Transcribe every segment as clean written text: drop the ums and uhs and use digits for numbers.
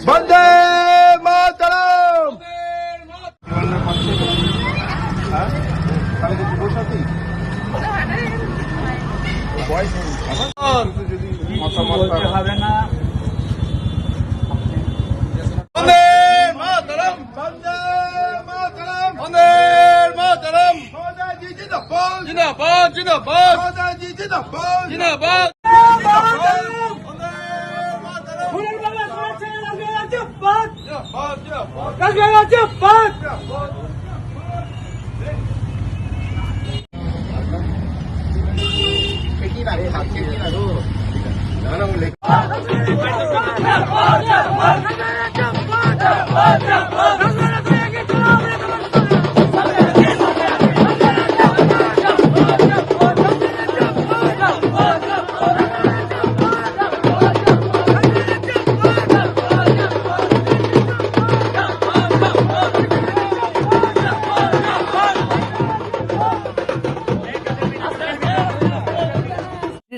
বন্দে মাতরম। হবে না। বন্দে মাতরম, বন্দে মাতরম, বন্দে মাতরম। মোদিজি জিন্দাবাদ, জিন্দাবাদ, জিন্দাবাদ। মোদিজি জিন্দাবাদ, জিন্দাবাদ।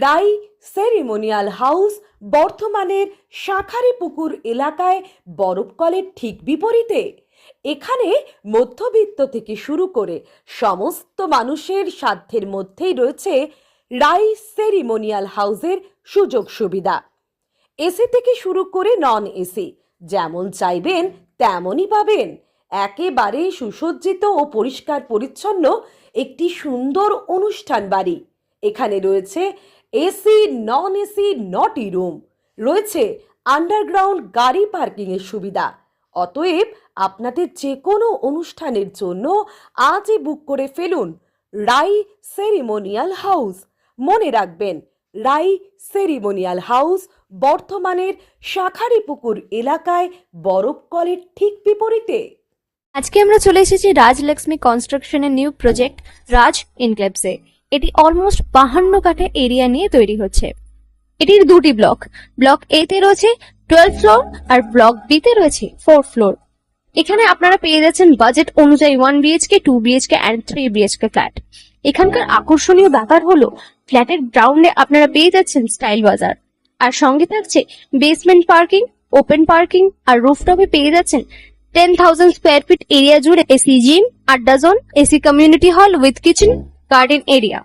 রাই সেরিমোনিয়াল হাউস বর্ধমানের শাঁখারীপুকুর এলাকায় বরফকলের ঠিক বিপরীতে। এখানে মধ্যবিত্ত থেকে শুরু করে সমস্ত মানুষের সাধ্যের মধ্যেই রয়েছে রাই সেরিমোনিয়াল হাউসের সুযোগ সুবিধা। এসি থেকে শুরু করে নন এসি যেমন চাইবেন তেমনই পাবেন। একেবারে সুসজ্জিত ও পরিষ্কার পরিচ্ছন্ন একটি সুন্দর অনুষ্ঠান বাড়ি। এখানে রয়েছে এসি, নন এসি, নটি রুম, রয়েছে আন্ডারগ্রাউন্ড গাড়ি পার্কিং এর সুবিধা। অতএব আপনাদের যে কোনো অনুষ্ঠানের জন্য আজই বুক করে ফেলুন রাই সেরিমোনিয়াল হাউস। মনে রাখবেন, রাই সেরিমোনিয়াল হাউস বর্ধমানের শাঁখারীপুকুর এলাকায় বরফকলের ঠিক বিপরীতে। আজকে আমরা চলে এসেছি রাজলক্ষ্মী কনস্ট্রাকশনের নিউ প্রজেক্ট রাজ ইনক্লেভসে। এটি অলমোস্ট 52 কাঠা এরিয়া নিয়ে তৈরি হচ্ছে। এটির দুটি ব্লক, ব্লক এ তে রয়েছে 12 ফ্লোর আর ব্লক বি তে রয়েছে 4 ফ্লোর। এখানে আপনারা পেয়ে যাচ্ছেন বাজেট অনুযায়ী 1 BHK, 2 BHK and 3 BHK flat. এখানকার আকর্ষণীয় ব্যাপার হলো ফ্ল্যাটের গ্রাউন্ডে আপনারা পেয়ে যাচ্ছেন স্টাইল বাজার, আর সঙ্গে থাকছে বেসমেন্ট পার্কিং, ওপেন পার্কিং, আর রুফটপে পেয়ে যাচ্ছেন 10,000 স্কোয়ার ফিট এরিয়া জুড়ে এসি জিম, আড্ডা zone, AC community hall with kitchen, garden area.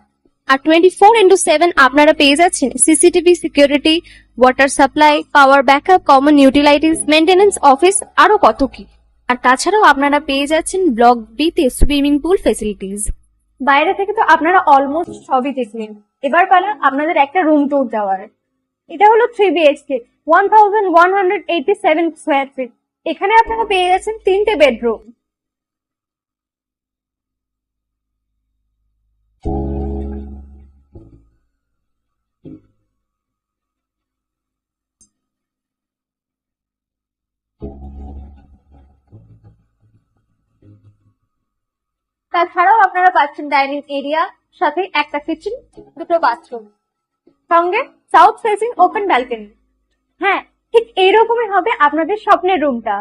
আর 24/7 আপনারা পেয়ে যাচ্ছেন CCTV security, water supply, power backup, common utilities, maintenance office, আরো কত কি। আর তাছাড়াও আপনারা পেয়ে যাচ্ছেন ব্লক বি তে সুইমিং পুল ফেসিলিটিস। বাইরে থেকে তো আপনারা অলমোস্ট সবই দেখলেন, এবার পালা আপনাদের একটা রুম ট্যুর দেওয়ার। এটা হলো 3 BHK, 1187 স্কোয়ার ফিট। এখানে আপনারা পেয়ে যাচ্ছেন 3টে বেডরুম। তাছাড়াও আপনারা পাচ্ছেন ডাইনিং এরিয়া, সাথে একটা কিচেন, দুটো বাথরুম, সঙ্গে সাউথ ফেসিং ওপেন ব্যালকনি। হ্যাঁ, ঠিক এইরকমই হবে আপনাদের স্বপ্নের রুমটা।